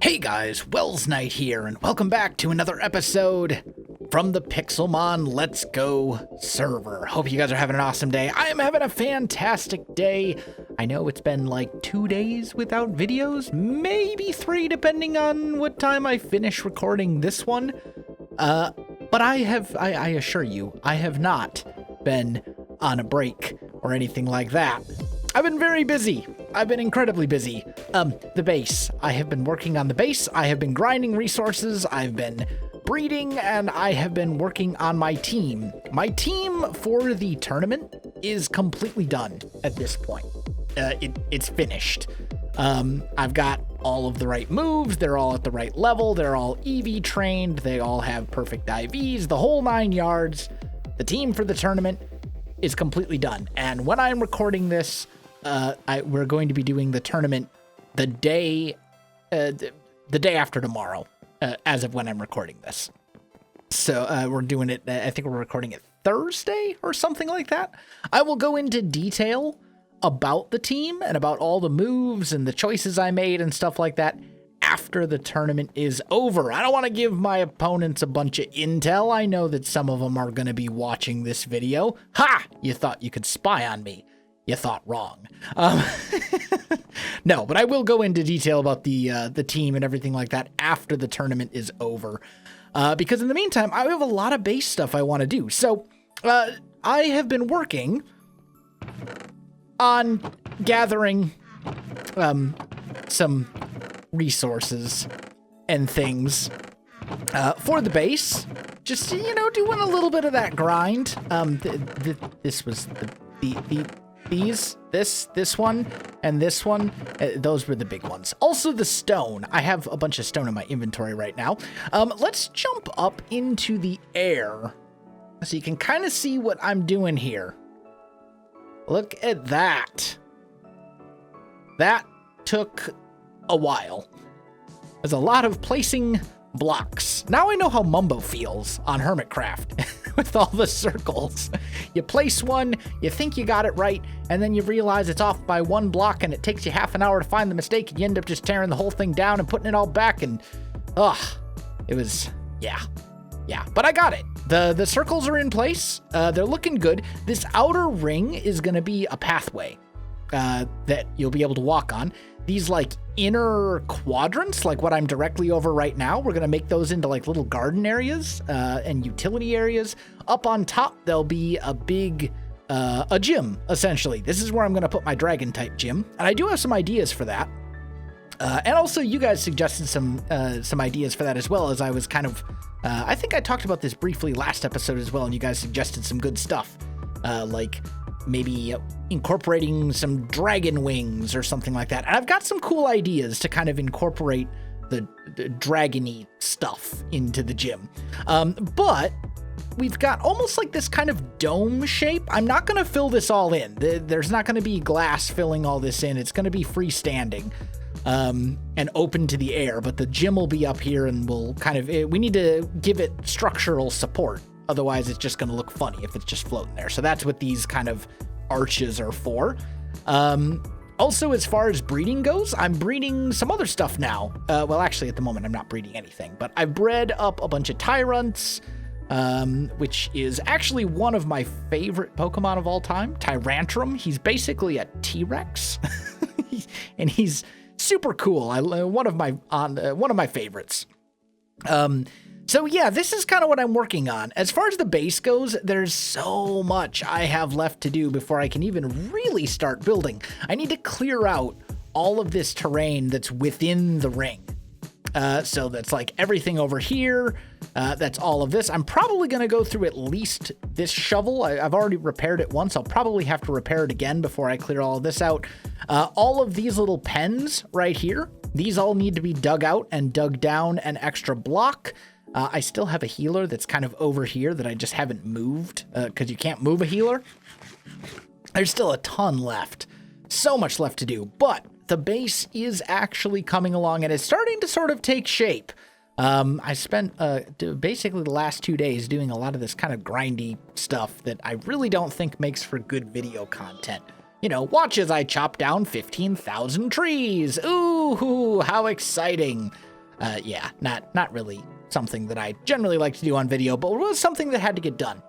Hey guys, Welsknight here, and welcome back to another episode from the Pixelmon Let's Go server. Hope you guys are having an awesome day. I am having a fantastic day. I know it's been like 2 days without videos, maybe 3 depending on what time I finish recording this one. But I assure you, I have not been on a break or anything like that. I've been very busy. I've been incredibly busy. The base. I have been working on the base. I have been grinding resources. I've been breeding, and I have been working on my team. My team for the tournament is completely done at this point. It's finished. I've got all of the right moves. They're all at the right level. They're all EV trained. They all have perfect IVs, the whole 9 yards. The team for the tournament is completely done. And when I'm recording this, we're going to be doing the tournament the day after tomorrow, as of when I'm recording this. So we're doing it, I think we're recording it Thursday or something like that. I will go into detail about the team and about all the moves and the choices I made and stuff like that after the tournament is over. I don't want to give my opponents a bunch of intel. I know that some of them are going to be watching this video. Ha! You thought you could spy on me. You thought wrong. No, but I will go into detail about the team and everything like that after the tournament is over. Because in the meantime, I have a lot of base stuff I want to do. So I have been working on gathering some resources and things for the base. Just, you know, doing a little bit of that grind. This was this one, and this one, those were the big ones. Also the stone. I have a bunch of stone in my inventory right now. Let's jump up into the air so you can kind of see what I'm doing here. Look at that. That took a while. There's a lot of placing blocks. Now I know how Mumbo feels on Hermitcraft with all the circles. You place one, you think you got it right, and then you realize it's off by 1 block and it takes you half an hour to find the mistake, and you end up just tearing the whole thing down and putting it all back, and it was, yeah, but I got it. The circles are in place. They're looking good. This outer ring is going to be a pathway that you'll be able to walk on. These like inner quadrants, like what I'm directly over right now, we're going to make those into like little garden areas and utility areas. Up on top, there'll be a big a gym, essentially. This is where I'm going to put my dragon type gym. And I do have some ideas for that. And also you guys suggested some ideas for that as well, as I was kind of, I think I talked about this briefly last episode as well, and you guys suggested some good stuff, like maybe incorporating some dragon wings or something like that. And I've got some cool ideas to kind of incorporate the dragon-y stuff into the gym. But we've got almost like this kind of dome shape. I'm not going to fill this all in. There's not going to be glass filling all this in. It's going to be freestanding and open to the air, but the gym will be up here, and we'll kind of, we need to give it structural support. Otherwise, it's just going to look funny if it's just floating there. So that's what these kind of arches are for. Also, as far as breeding goes, I'm breeding some other stuff now. Well, actually, at the moment, I'm not breeding anything. But I've bred up a bunch of Tyrants, which is actually one of my favorite Pokemon of all time. Tyrantrum. He's basically a T-Rex. And he's super cool. One of my favorites. So yeah, this is kind of what I'm working on. As far as the base goes, there's so much I have left to do before I can even really start building. I need to clear out all of this terrain that's within the ring. So that's like everything over here. That's all of this. I'm probably going to go through at least this shovel. I've already repaired it once. I'll probably have to repair it again before I clear all of this out. All of these little pens right here, these all need to be dug out and dug down an extra block. I still have a healer that's kind of over here that I just haven't moved, because you can't move a healer. There's still a ton left. So much left to do, but the base is actually coming along and is starting to sort of take shape. I spent basically the last 2 days doing a lot of this kind of grindy stuff that I really don't think makes for good video content. You know, watch as I chop down 15,000 trees. Ooh, how exciting. Yeah, not really something that I generally like to do on video, but it was something that had to get done.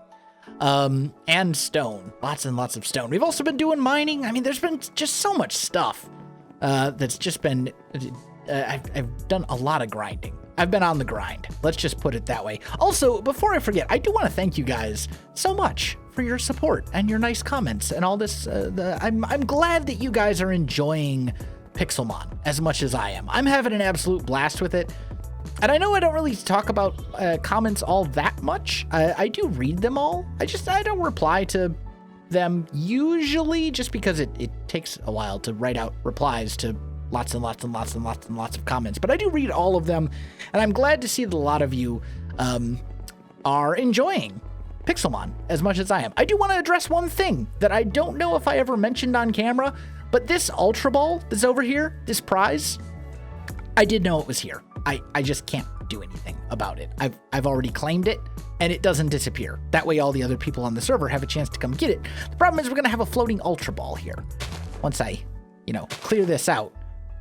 And stone, lots and lots of stone. We've also been doing mining. I mean, there's been just so much stuff, that's just been, I've done a lot of grinding. I've been on the grind. Let's just put it that way. Also, before I forget, I do want to thank you guys so much for your support and your nice comments and all this. I'm glad that you guys are enjoying Pixelmon as much as I am. I'm having an absolute blast with it. And I know I don't really talk about comments all that much. I do read them all. I don't reply to them usually, just because it takes a while to write out replies to lots and lots and lots and lots and lots of comments. But I do read all of them, and I'm glad to see that a lot of you are enjoying Pixelmon as much as I am. I do want to address one thing that I don't know if I ever mentioned on camera, but this Ultra Ball that's over here, this prize, I did know it was here. I just can't do anything about it. I've already claimed it, and it doesn't disappear. That way all the other people on the server have a chance to come get it. The problem is we're going to have a floating Ultra Ball here. Once I, clear this out,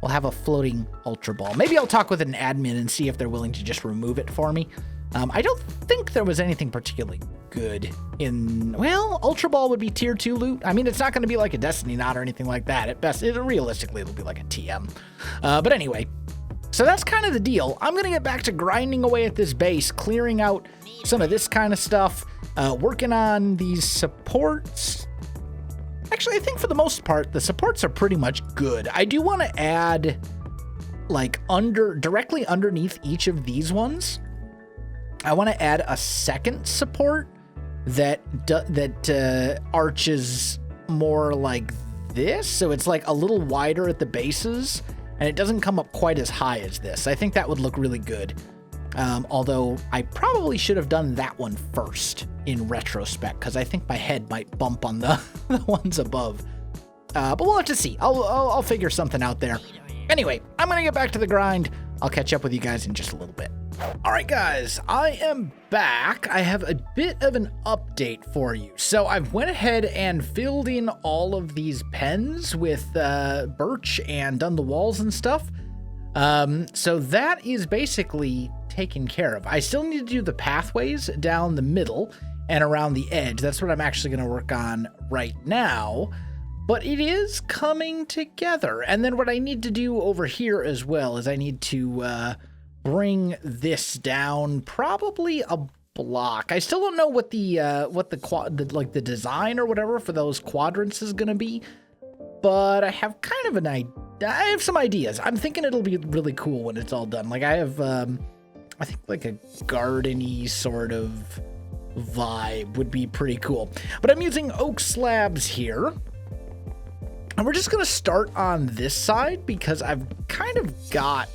we'll have a floating Ultra Ball. Maybe I'll talk with an admin and see if they're willing to just remove it for me. I don't think there was anything particularly good in, well, Ultra Ball would be tier 2 loot. I mean, it's not going to be like a Destiny knot or anything like that. At best, realistically, it'll be like a TM. But anyway, so that's kind of the deal. I'm going to get back to grinding away at this base, clearing out some of this kind of stuff, working on these supports. Actually, I think for the most part, the supports are pretty much good. I do want to add, like, directly underneath each of these ones, I want to add a second support that arches more like this. So it's like a little wider at the bases, and it doesn't come up quite as high as this. I think that would look really good. Although I probably should have done that one first in retrospect, because I think my head might bump on the ones above. But we'll have to see. I'll figure something out there. Anyway, I'm going to get back to the grind. I'll catch up with you guys in just a little bit. All right, guys, I am back. I have a bit of an update for you. So I've went ahead and filled in all of these pens with birch and done the walls and stuff. So that is basically taken care of. I still need to do the pathways down the middle and around the edge. That's what I'm actually going to work on right now. But it is coming together. And then what I need to do over here as well is I need to bring this down probably a block. I still don't know what the design or whatever for those quadrants is going to be, but I have kind of an idea. I have some ideas. I'm thinking it'll be really cool when it's all done. Like I have, I think like a garden-y sort of vibe would be pretty cool. But I'm using oak slabs here. And we're just going to start on this side because I've kind of got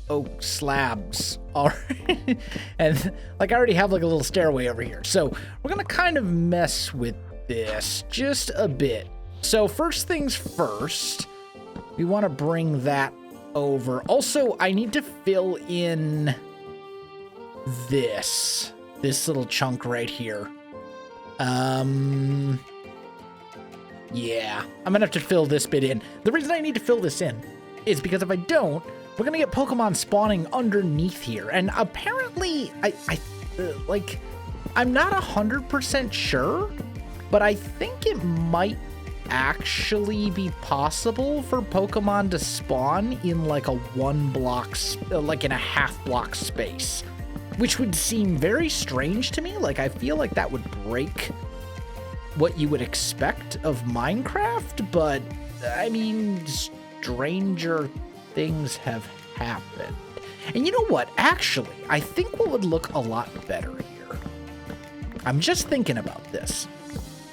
oak slabs already. And like I already have like a little stairway over here. So we're going to kind of mess with this just a bit. So first things first, we want to bring that over. Also, I need to fill in this little chunk right here. Yeah, I'm gonna have to fill this bit in. The reason I need to fill this in is because if I don't, we're gonna get Pokemon spawning underneath here. And apparently, I'm not 100% sure, but I think it might actually be possible for Pokemon to spawn in like a like in a half block space, which would seem very strange to me. Like, I feel like that would break what you would expect of Minecraft, but I mean, stranger things have happened. And you know what? Actually, I think what would look a lot better here, I'm just thinking about this.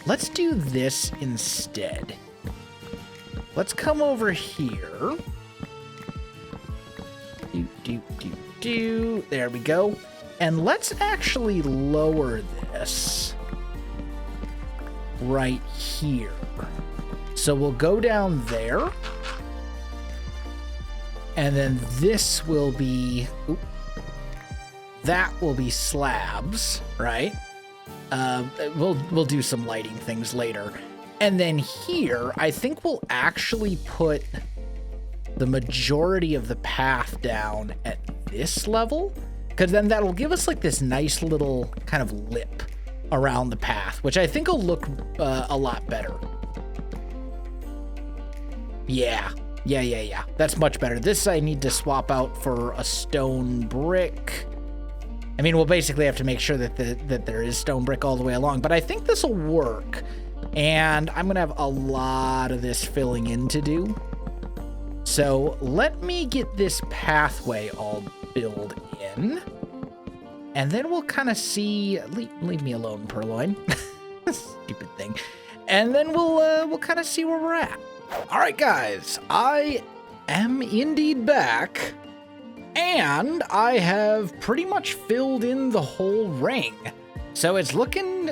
Let's do this instead. Let's come over here. There we go. And let's actually lower this right here. So we'll go down there. And then this will be, that will be slabs, right? We'll do some lighting things later. And then here, I think we'll actually put the majority of the path down at this level, because then that'll give us like this nice little kind of lip around the path, which I think will look a lot better. Yeah. That's much better. This I need to swap out for a stone brick. I mean, we'll basically have to make sure that there is stone brick all the way along, but I think this will work. And I'm gonna have a lot of this filling in to do. So let me get this pathway all filled in. And then we'll kind of see, leave me alone, Purloin. Stupid thing. And then we'll kind of see where we're at. All right, guys, I am indeed back, and I have pretty much filled in the whole ring. So it's looking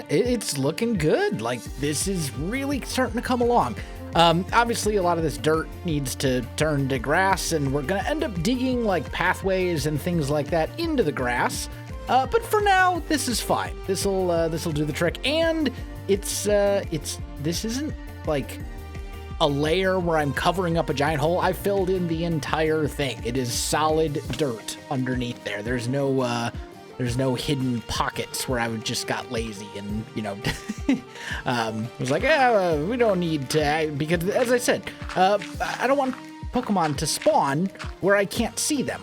good. Like, this is really starting to come along. Obviously, a lot of this dirt needs to turn to grass, and we're gonna end up digging like pathways and things like that into the grass. But for now, this is fine. This'll do the trick. And this isn't like a layer where I'm covering up a giant hole. I filled in the entire thing. It is solid dirt underneath there. There's no hidden pockets where I would just got lazy and, you know, was like, yeah, we don't need to, because as I said, I don't want Pokemon to spawn where I can't see them.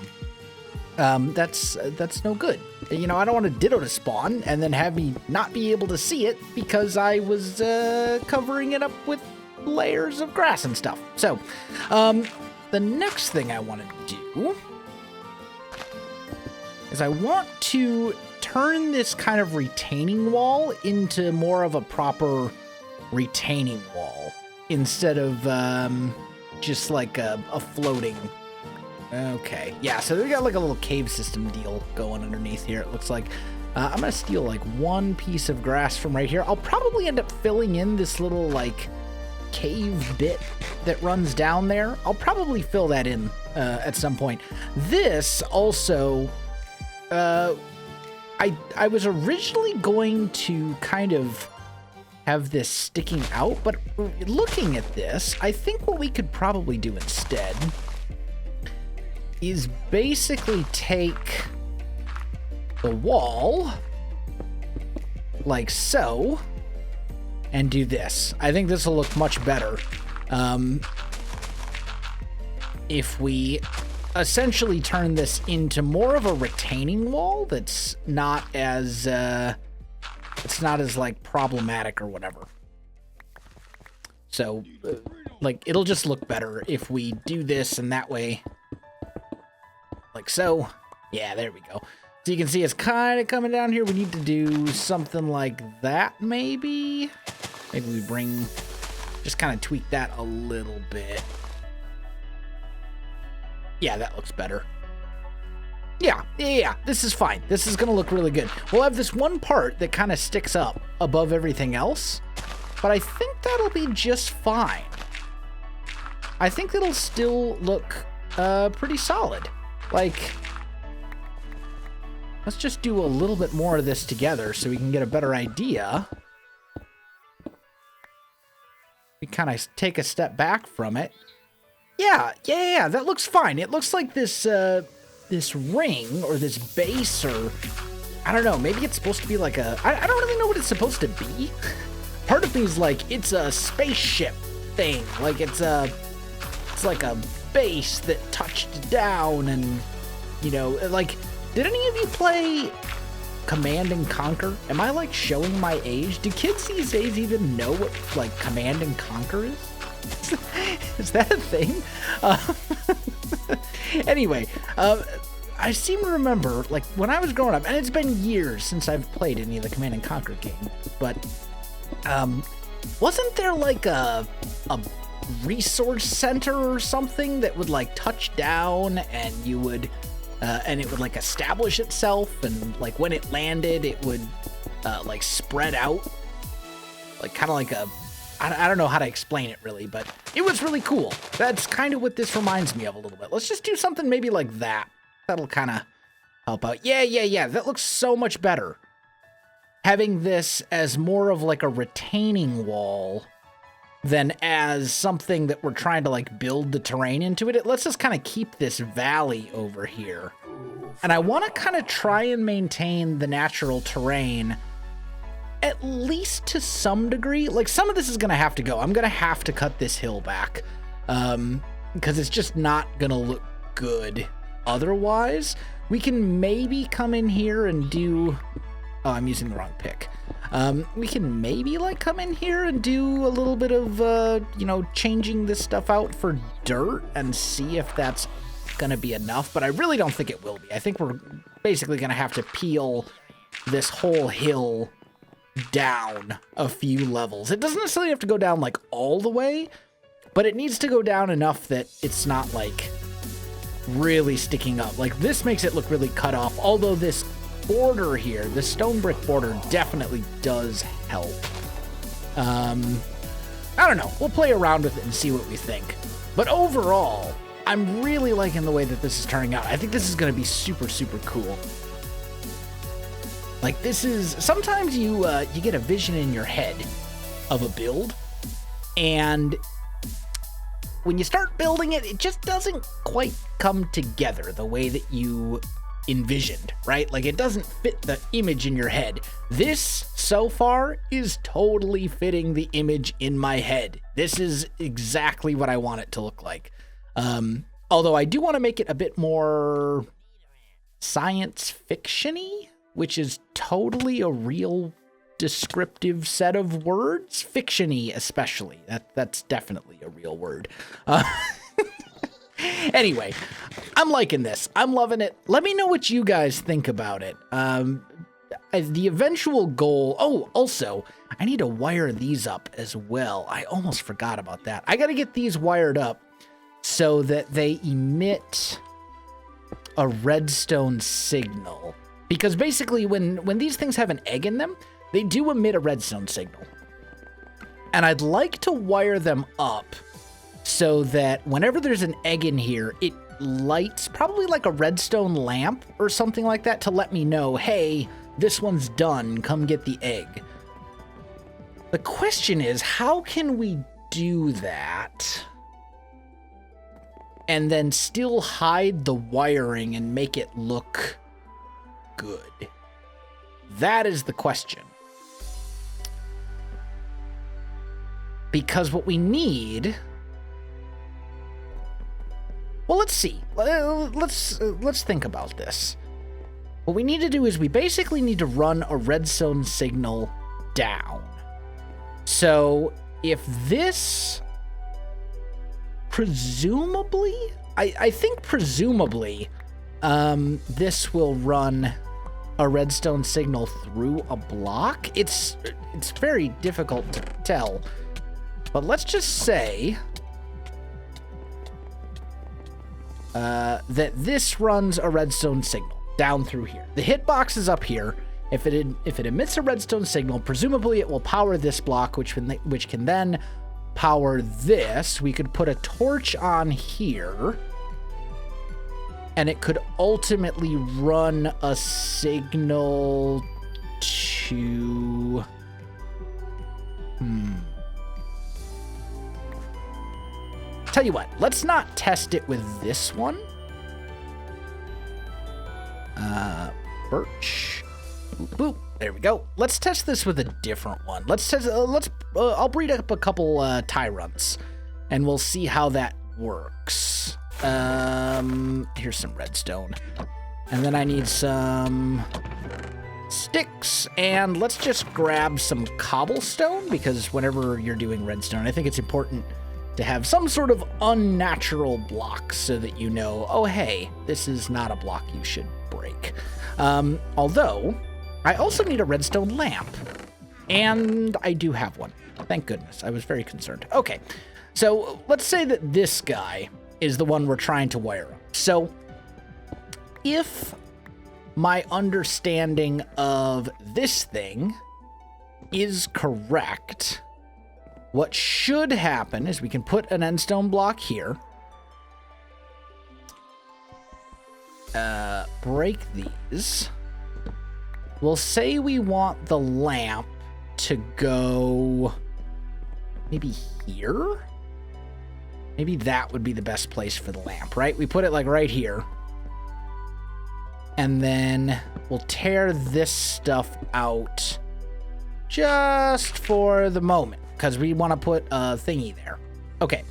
That's no good. You know, I don't want a Ditto to spawn and then have me not be able to see it because I was covering it up with layers of grass and stuff. So, the next thing I want to do is I want to turn this kind of retaining wall into more of a proper retaining wall instead of just like a floating. Okay, yeah, so we got like a little cave system deal going underneath here, it looks like. I'm gonna steal like one piece of grass from right here. I'll probably end up filling in this little like cave bit that runs down there. I'll probably fill that in at some point. This also, I was originally going to kind of have this sticking out, but looking at this, I think what we could probably do instead is basically take the wall like so and do this. I think this will look much better if we essentially turn this into more of a retaining wall that's not as like problematic or whatever. So like it'll just look better if we do this, and that way like so. Yeah, there we go. So you can see it's kind of coming down here. We need to do something like that, maybe. Maybe we just kind of tweak that a little bit. Yeah, that looks better. Yeah, this is fine. This is gonna look really good. We'll have this one part that kind of sticks up above everything else, but I think that'll be just fine. I think it'll still look pretty solid. Like, let's just do a little bit more of this together so we can get a better idea. We kind of take a step back from it. Yeah, that looks fine. It looks like this this ring or this base, or I don't know, maybe it's supposed to be like a, I don't really know what it's supposed to be. Part of me is like, it's a spaceship thing. Like it's like a base that touched down, and you know, like, did any of you play Command and Conquer? Am I like showing my age? Do kids these days even know what like Command and Conquer is? Is that a thing? Anyway, I seem to remember, like, when I was growing up, and it's been years since I've played any of the Command and Conquer games, but wasn't there like a resource center or something that would like touch down, and you would and it would like establish itself, and like when it landed it would like spread out, like kind of like a, I don't know how to explain it really, but it was really cool. That's kind of what this reminds me of a little bit. Let's just do something maybe like that. That'll kind of help out. Yeah, that looks so much better. Having this as more of like a retaining wall than as something that we're trying to like build the terrain into it. It lets us kind of keep this valley over here. And I want to kind of try and maintain the natural terrain at least to some degree. Like, some of this is going to have to go. I'm going to have to cut this hill back because it's just not going to look good otherwise. We can maybe come in here and do... Oh, I'm using the wrong pick. We can maybe, like, come in here and do a little bit of, you know, changing this stuff out for dirt and see if that's gonna be enough, but I really don't think it will be. I think we're basically gonna have to peel this whole hill down a few levels. It doesn't necessarily have to go down, like, all the way, but it needs to go down enough that it's not, like, really sticking up. Like, this makes it look really cut off, although this border here, the stone brick border, definitely does help. I don't know. We'll play around with it and see what we think. But overall, I'm really liking the way that this is turning out. I think this is going to be super, super cool. Like, this is... Sometimes you get a vision in your head of a build, and when you start building it, it just doesn't quite come together the way that you envisioned, right? Like, it doesn't fit the image in your head. This, so far, is totally fitting the image in my head. This is exactly what I want it to look like. Although I do want to make it a bit more science fiction-y, which is totally a real descriptive set of words. Fiction-y, especially. That's definitely a real word. Anyway, I'm liking this. I'm loving it. Let me know what you guys think about it. The eventual goal... Oh, also, I need to wire these up as well. I almost forgot about that. I got to get these wired up so that they emit a redstone signal. Because basically, when these things have an egg in them, they do emit a redstone signal. And I'd like to wire them up so that whenever there's an egg in here, it lights probably like a redstone lamp or something like that to let me know, hey, this one's done, come get the egg. The question is, how can we do that and then still hide the wiring and make it look good? That is the question. Because what we need... Well, let's see. Let's think about this. What we need to do is we basically need to run a redstone signal down. So if this presumably, I think presumably, this will run a redstone signal through a block. It's very difficult to tell, but let's just say that this runs a redstone signal down through here. The hitbox is up here. If it emits a redstone signal, presumably it will power this block, which can then power this. We could put a torch on here, and it could ultimately run a signal to... Tell you what, let's not test it with this one. Birch. Boop, boop. There we go. Let's test this with a different one. Let's test. I'll breed up a couple tyrants, and we'll see how that works. Here's some redstone, and then I need some sticks, and let's just grab some cobblestone, because whenever you're doing redstone, I think it's important to have some sort of unnatural block so that you know, oh, hey, this is not a block you should break. Although, I also need a redstone lamp, and I do have one. Thank goodness. I was very concerned. Okay, so let's say that this guy is the one we're trying to wire up. So if my understanding of this thing is correct, what should happen is we can put an endstone block here, break these. We'll say we want the lamp to go maybe here. Maybe that would be the best place for the lamp, right? We put it like right here. And then we'll tear this stuff out just for the moment, because we want to put a thingy there. Okay,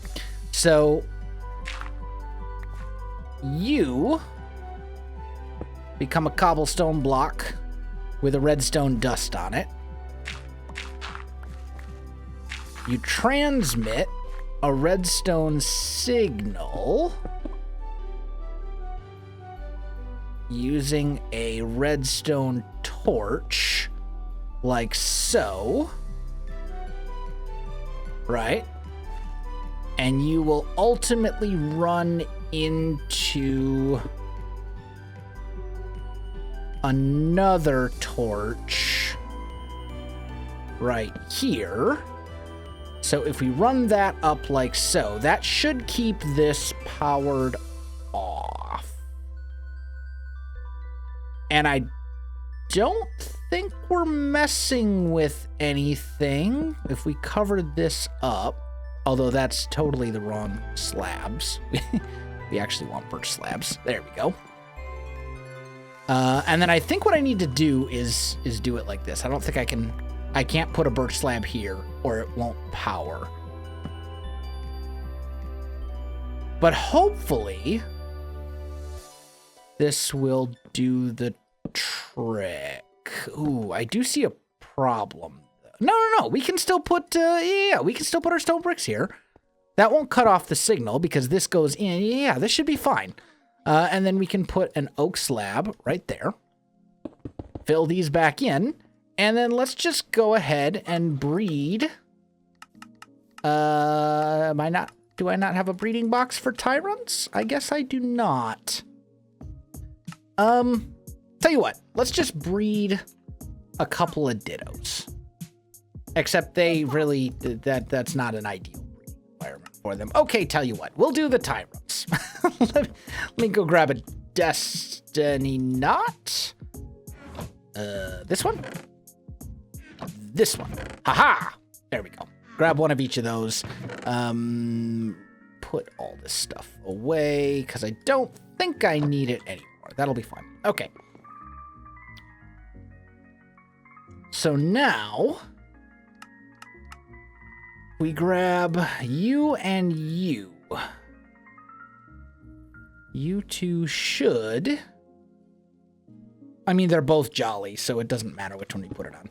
so you become a cobblestone block with a redstone dust on it. You transmit a redstone signal using a redstone torch, like so. Right? And you will ultimately run into another torch right here. So if we run that up like so, that should keep this powered off. And I don't think we're messing with anything if we cover this up, although that's totally the wrong slabs. We actually want birch slabs. There we go. And then I think what I need to do is do it like this. I don't think I can't put a birch slab here or it won't power. But hopefully this will do the trick. Ooh, I do see a problem. No. We can still put, we can still put our stone bricks here. That won't cut off the signal because this goes in. Yeah, this should be fine. And then we can put an oak slab right there. Fill these back in. And then let's just go ahead and breed. Do I not have a breeding box for Tyrants? I guess I do not. Tell you what, let's just breed a couple of dittos. Except they really, that's not an ideal breeding environment for them. Okay, tell you what, we'll do the Tyrants. Let me go grab a destiny knot. This one? This one. Haha! There we go. Grab one of each of those. Put all this stuff away, because I don't think I need it anymore. That'll be fine. Okay. So now we grab you and you. You two should... I mean, they're both jolly, so it doesn't matter which one we put it on.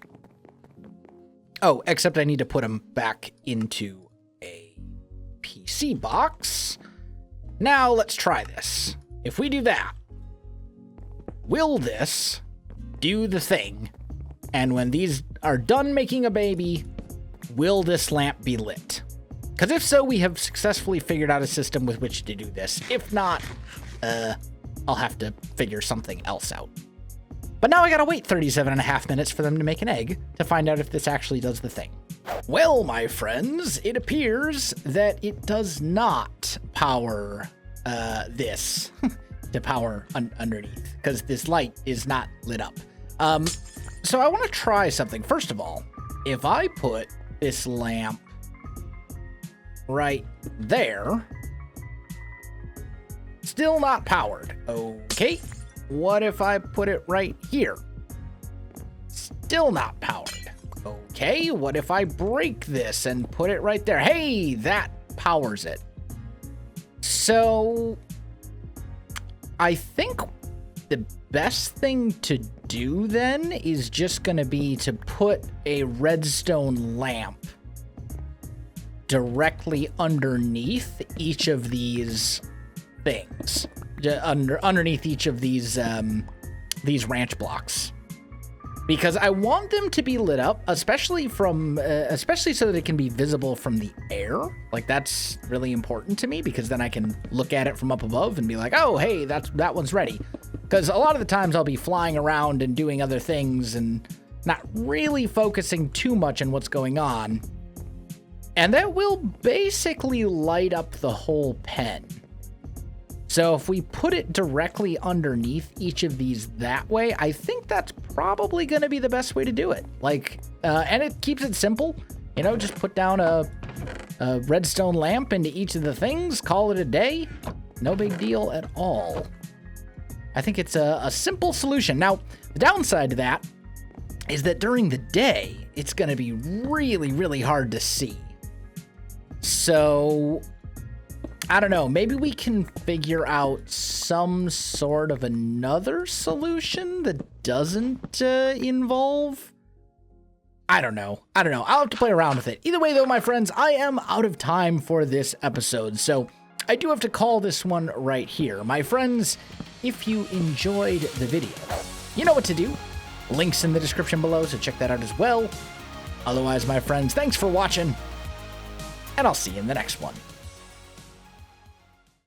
Oh, except I need to put them back into a PC box. Now let's try this. If we do that, will this do the thing? And when these are done making a baby, will this lamp be lit? Because if so, we have successfully figured out a system with which to do this. If not, I'll have to figure something else out. But now I gotta wait 37.5 minutes for them to make an egg to find out if this actually does the thing. Well, my friends, it appears that it does not power this to power underneath, because this light is not lit up. So I want to try something. First of all, if I put this lamp right there, still not powered. Okay. What if I put it right here? Still not powered. Okay, what if I break this and put it right there? Hey, that powers it. So I think the best thing to do then is just going to be to put a redstone lamp directly underneath each of these things. Underneath each of these ranch blocks, because I want them to be lit up, especially so that it can be visible from the air. Like, that's really important to me, because then I can look at it from up above and be like, oh, hey, that one's ready. Because a lot of the times I'll be flying around and doing other things and not really focusing too much on what's going on, and that will basically light up the whole pen. So if we put it directly underneath each of these that way, I think that's probably going to be the best way to do it. Like, and it keeps it simple. You know, just put down a redstone lamp into each of the things, call it a day. No big deal at all. I think it's a simple solution. Now, the downside to that is that during the day, it's going to be really, really hard to see. So, I don't know. Maybe we can figure out some sort of another solution that doesn't involve... I don't know. I'll have to play around with it. Either way, though, my friends, I am out of time for this episode, so I do have to call this one right here. My friends, if you enjoyed the video, you know what to do. Links in the description below, so check that out as well. Otherwise, my friends, thanks for watching, and I'll see you in the next one.